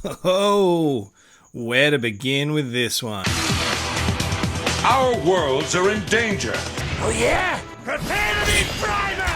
Oh, where to begin with this one? Our worlds are in danger. Oh yeah? Prepare to be primer!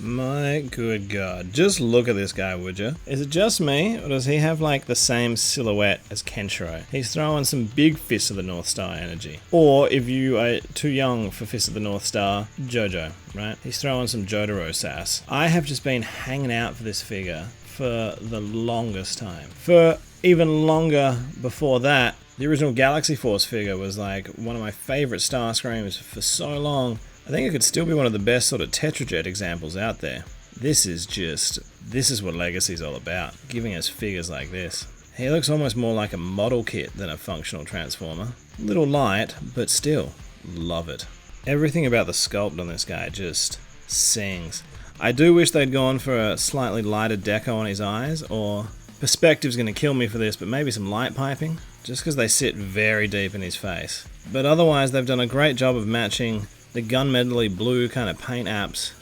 My good God, just look at this guy, would you? Is it just me, or does he have like the same silhouette as Kenshiro? He's throwing some big Fist of the North Star energy. Or if you are too young for Fist of the North Star, Jojo, right? He's throwing some Jotaro sass. I have just been hanging out for this figure for the longest time. For even longer before that, the original Galaxy Force figure was like one of my favorite Starscreams for so long. I think it could still be one of the best sort of Tetrajet examples out there. This is what Legacy's all about, giving us figures like this. He looks almost more like a model kit than a functional Transformer. Little light, but still, love it. Everything about the sculpt on this guy just sings. I do wish they'd gone for a slightly lighter deco on his eyes, or perspective's gonna kill me for this, but maybe some light piping, just because they sit very deep in his face. But otherwise, they've done a great job of matching the gunmetal-y blue kind of paint apps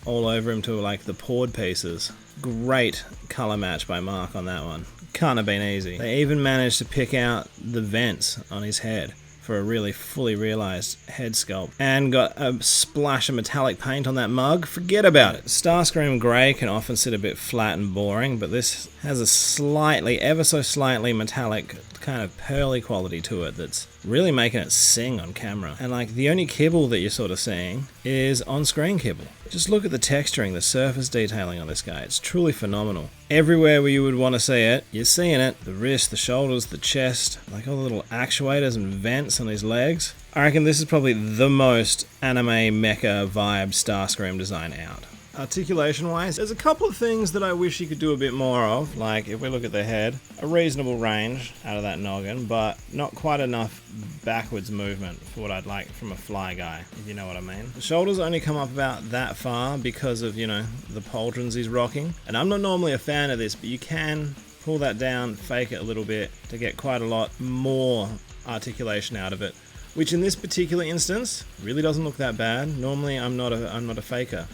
all over him to like the poured pieces. Great color match by Mark on that one. Can't have been easy. They even managed to pick out the vents on his head for a really fully realized head sculpt. And got a splash of metallic paint on that mug. Forget about it. Starscream Grey can often sit a bit flat and boring, but this has a slightly, ever so slightly metallic kind of pearly quality to it that's really making it sing on camera. And like the only kibble that you're sort of seeing is on-screen kibble. Just look at the texturing, the surface detailing on this guy. It's truly phenomenal. Everywhere where you would want to see it, you're seeing it. The wrist, the shoulders, the chest, like all the little actuators and vents on his legs. I reckon this is probably the most anime mecha vibe Starscream design out. Articulation-wise, there's a couple of things that I wish he could do a bit more of, like if we look at the head, a reasonable range out of that noggin, but not quite enough backwards movement for what I'd like from a fly guy, if you know what I mean. The shoulders only come up about that far because of, you know, the pauldrons he's rocking, and I'm not normally a fan of this, but you can pull that down, fake it a little bit to get quite a lot more articulation out of it, which in this particular instance really doesn't look that bad. Normally I'm not a faker.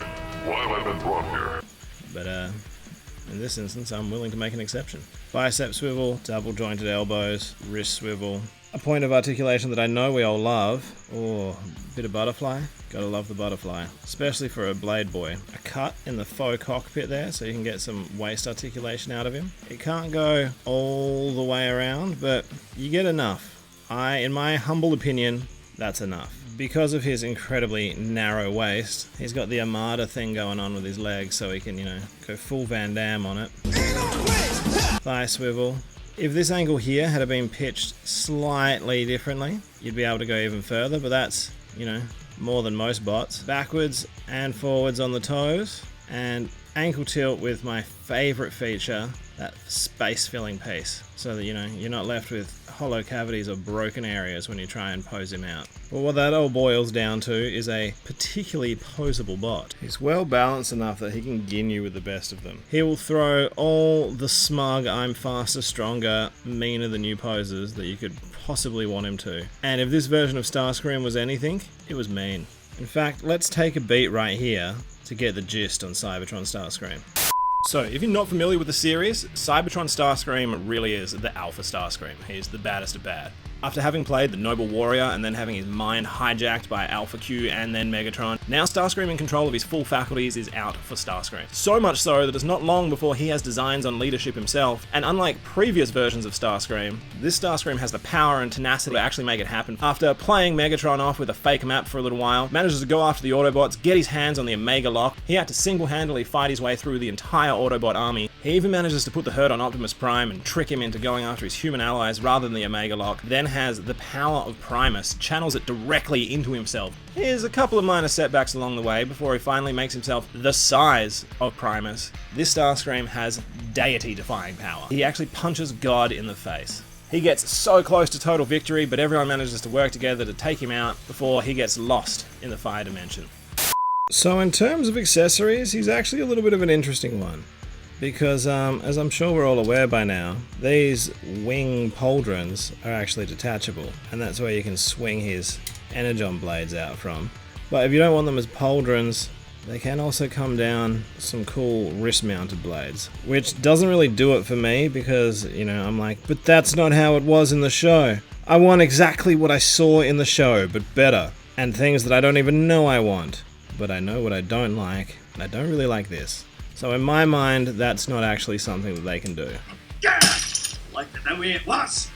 Why have I been brought here? But in this instance, I'm willing to make an exception. Bicep swivel, double jointed elbows, wrist swivel. A point of articulation that I know we all love. Oh, bit of butterfly. Gotta love the butterfly, especially for a blade boy. A cut in the faux cockpit there, so you can get some waist articulation out of him. It can't go all the way around, but you get enough. In my humble opinion, that's enough. Because of his incredibly narrow waist, he's got the Armada thing going on with his legs, so he can, you know, go full Van Damme on it. Thigh swivel. If this angle here had been pitched slightly differently, you'd be able to go even further, but that's, you know, more than most bots. Backwards and forwards on the toes, and ankle tilt with my favorite feature, that space filling piece, so that, you know, you're not left with hollow cavities or broken areas when you try and pose him out. But what that all boils down to is a particularly poseable bot. He's well balanced enough that he can gin you with the best of them. He will throw all the smug, I'm faster, stronger, meaner than you poses that you could possibly want him to. And if this version of Starscream was anything, it was mean. In fact, let's take a beat right here to get the gist on Cybertron Starscream. So, if you're not familiar with the series, Cybertron Starscream really is the alpha Starscream. He's the baddest of bad. After having played the Noble Warrior and then having his mind hijacked by Alpha Q and then Megatron, now Starscream in control of his full faculties is out for Starscream. So much so that it's not long before he has designs on leadership himself, and unlike previous versions of Starscream, this Starscream has the power and tenacity to actually make it happen. After playing Megatron off with a fake map for a little while, manages to go after the Autobots, get his hands on the Omega Lock. He had to single-handedly fight his way through the entire Autobot army. He even manages to put the hurt on Optimus Prime and trick him into going after his human allies rather than the Omega Lock, then has the power of Primus, channels it directly into himself. Here's a couple of minor setbacks along the way before he finally makes himself the size of Primus. This Starscream has deity-defying power. He actually punches God in the face. He gets so close to total victory, but everyone manages to work together to take him out before he gets lost in the fire dimension. So in terms of accessories, he's actually a little bit of an interesting one. because as I'm sure we're all aware by now, these wing pauldrons are actually detachable, and that's where you can swing his energon blades out from. But if you don't want them as pauldrons, they can also come down some cool wrist-mounted blades, which doesn't really do it for me because, you know, I'm like, but that's not how it was in the show. I want exactly what I saw in the show, but better. And things that I don't even know I want. But I know what I don't like, and I don't really like this. So in my mind, that's not actually something that they can do. Yeah! Like the way it was!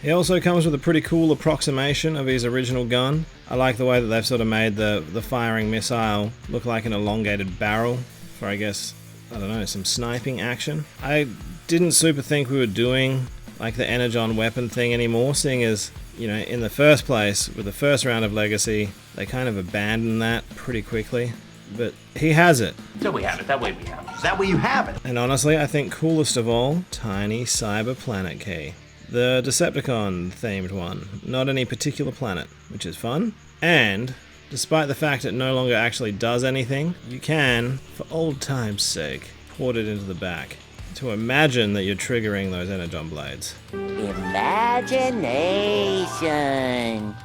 He also comes with a pretty cool approximation of his original gun. I like the way that they've sort of made the firing missile look like an elongated barrel for, I guess, I don't know, some sniping action. I didn't super think we were doing like the energon weapon thing anymore, seeing as, you know, in the first place, with the first round of Legacy, they kind of abandoned that pretty quickly. But he has it. So we have it, that way we have it. Is that way you have it? And honestly, I think coolest of all, tiny cyber planet key. The Decepticon themed one, not any particular planet, which is fun. And despite the fact it no longer actually does anything, you can, for old time's sake, port it into the back to imagine that you're triggering those energon blades. Imagination.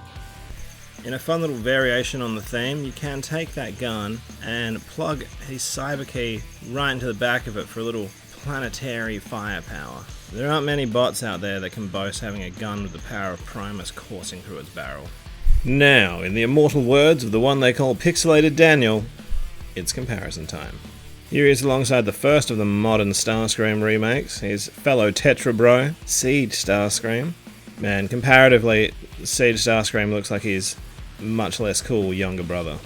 In a fun little variation on the theme, you can take that gun and plug his cyber key right into the back of it for a little planetary firepower. There aren't many bots out there that can boast having a gun with the power of Primus coursing through its barrel. Now, in the immortal words of the one they call Pixelated Daniel, it's comparison time. Here he is alongside the first of the modern Starscream remakes, his fellow Tetra bro, Siege Starscream. Man, comparatively, Siege Starscream looks like his much less cool younger brother.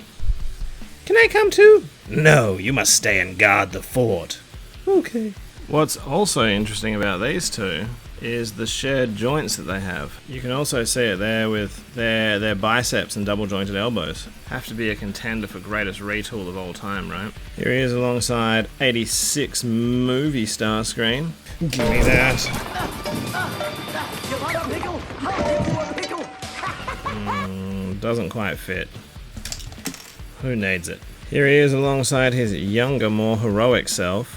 Can I come too? No, you must stay and guard the fort. Okay. What's also interesting about these two is the shared joints that they have. You can also see it there with their biceps and double jointed elbows. Have to be a contender for greatest retool of all time, right? Here he is alongside 86 movie Starscream. Give me that. Doesn't quite fit. Who needs it? Here he is alongside his younger, more heroic self.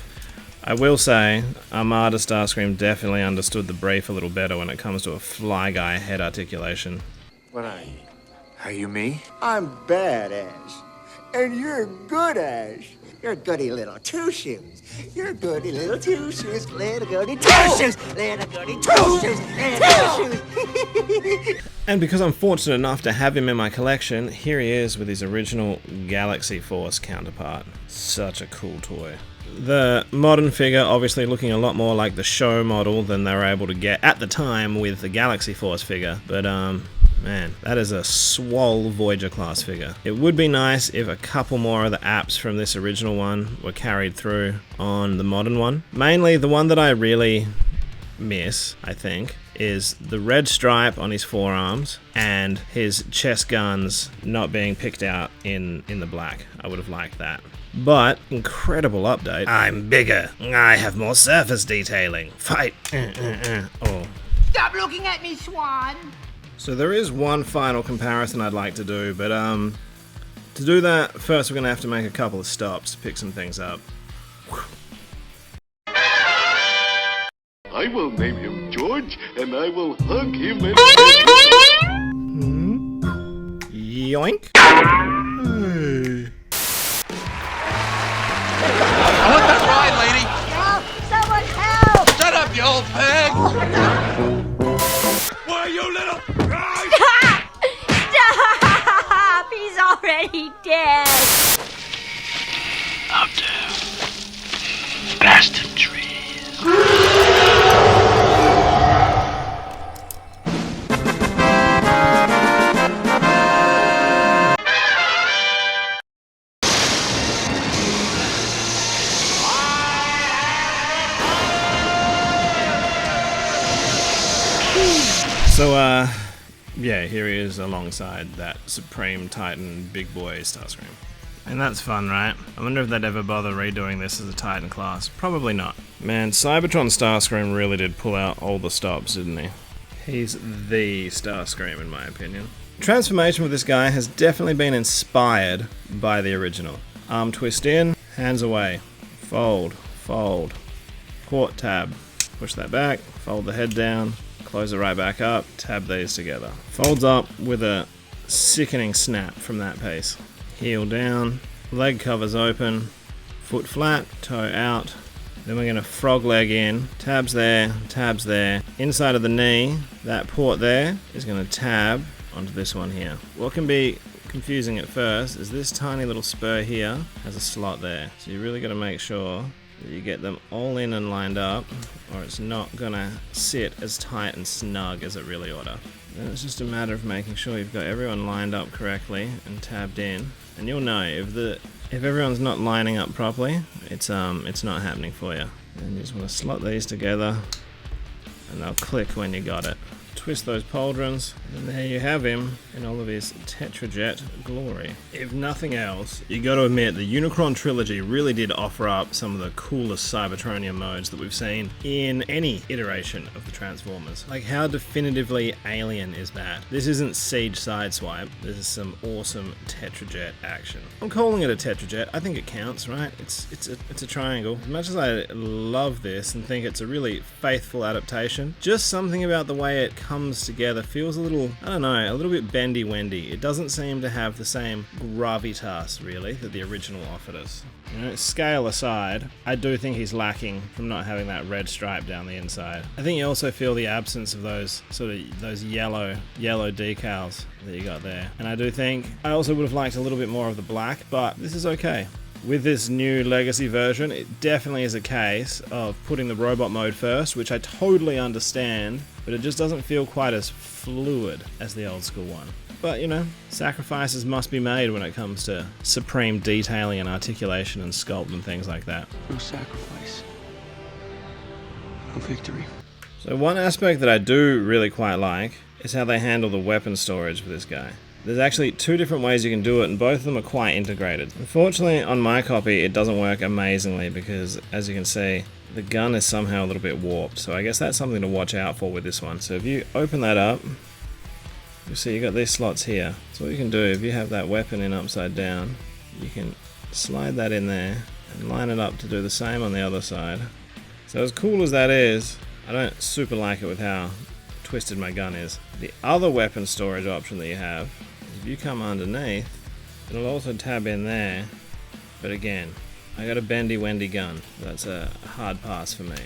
I will say, Armada Starscream definitely understood the brief a little better when it comes to a fly guy head articulation. What are you? Are you me? I'm bad Ash. And you're good Ash. You're goody little two shoes. You're goody little two shoes. Little goody two shoes. Little goody two shoes. Little two shoes. And because I'm fortunate enough to have him in my collection, here he is with his original Galaxy Force counterpart. Such a cool toy. The modern figure obviously looking a lot more like the show model than they were able to get at the time with the Galaxy Force figure, but man, that is a swole Voyager class figure. It would be nice if a couple more of the apps from this original one were carried through on the modern one. Mainly the one that I really miss, I think, is the red stripe on his forearms and his chest guns not being picked out in the black. I would have liked that. But, incredible update. I'm bigger. I have more surface detailing. Fight. Oh. Stop looking at me, Swan. So there is one final comparison I'd like to do, but to do that, first we're going to have to make a couple of stops to pick some things up. I will name him George, and I will hug him and... Yoink. Hey. I want that ride, lady! Help! Someone help! Shut up, you old pig! Why, you little... Stop! He's already dead! Up there. Past the trees. So, yeah, here he is alongside that Supreme Titan big boy Starscream. And that's fun, right? I wonder if they'd ever bother redoing this as a Titan class. Probably not. Man, Cybertron Starscream really did pull out all the stops, didn't he? He's the Starscream, in my opinion. Transformation with this guy has definitely been inspired by the original. Arm twist in, hands away. Fold, fold, port, tab, push that back, fold the head down, close it right back up, tab these together. Folds up with a sickening snap from that piece. Heel down, leg covers open, foot flat, toe out. Then we're going to frog leg in, tabs there, inside of the knee, that port there is going to tab onto this one here. What can be confusing at first is this tiny little spur here has a slot there. So you really got to make sure that you get them all in and lined up, or it's not going to sit as tight and snug as it really ought to. Then it's just a matter of making sure you've got everyone lined up correctly and tabbed in, and you'll know if everyone's not lining up properly, it's not happening for you. And you just want to slot these together, and they'll click when you got it. Twist those pauldrons, and there you have him in all of his Tetrajet glory. If nothing else, you got to admit the Unicron trilogy really did offer up some of the coolest Cybertronian modes that we've seen in any iteration of the Transformers. Like, how definitively alien is that? This isn't Siege Sideswipe, this is some awesome Tetrajet action. I'm calling it a Tetrajet, I think it counts, right? It's a triangle. As much as I love this and think it's a really faithful adaptation, just something about the way it comes together feels a little, I don't know, a little bit bendy-wendy. It doesn't seem to have the same gravitas, really, that the original offered us. You know, scale aside, I do think he's lacking from not having that red stripe down the inside. I think you also feel the absence of those yellow decals that you got there. And I do think I also would have liked a little bit more of the black, but this is okay. With this new Legacy version, it definitely is a case of putting the robot mode first, which I totally understand, but it just doesn't feel quite as fluid as the old school one. But, you know, sacrifices must be made when it comes to supreme detailing and articulation and sculpt and things like that. No sacrifice. No victory. So one aspect that I do really quite like is how they handle the weapon storage for this guy. There's actually two different ways you can do it, and both of them are quite integrated. Unfortunately, on my copy, it doesn't work amazingly because, as you can see, the gun is somehow a little bit warped. So I guess that's something to watch out for with this one. So if you open that up, you'll see you got these slots here. So what you can do, if you have that weapon in upside down, you can slide that in there and line it up to do the same on the other side. So as cool as that is, I don't super like it with how twisted my gun is. The other weapon storage option that you have, if you come underneath, it'll also tab in there, but again, I got a bendy-wendy gun. That's a hard pass for me.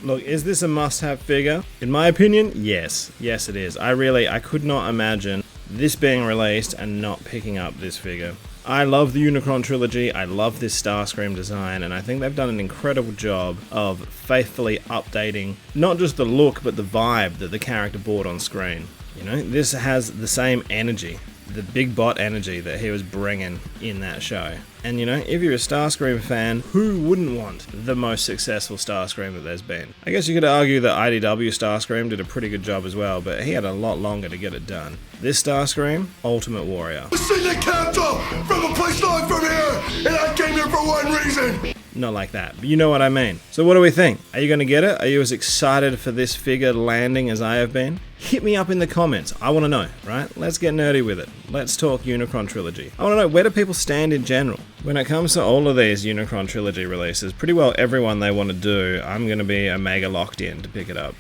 Look, is this a must-have figure? In my opinion, yes. Yes, it is. I could not imagine this being released and not picking up this figure. I love the Unicron trilogy, I love this Starscream design, and I think they've done an incredible job of faithfully updating not just the look, but the vibe that the character brought on screen. You know, this has the same energy, the big bot energy that he was bringing in that show. And you know, if you're a Starscream fan, who wouldn't want the most successful Starscream that there's been? I guess you could argue that IDW Starscream did a pretty good job as well, but he had a lot longer to get it done. This Starscream, Ultimate Warrior. See the captain from a place not from here, and I came here for one reason. Not like that, but you know what I mean. So what do we think? Are you going to get it? Are you as excited for this figure landing as I have been? Hit me up in the comments. I want to know, right? Let's get nerdy with it. Let's talk Unicron Trilogy. I want to know, where do people stand in general? When it comes to all of these Unicron Trilogy releases, pretty well everyone they want to do, I'm going to be a mega locked in to pick it up.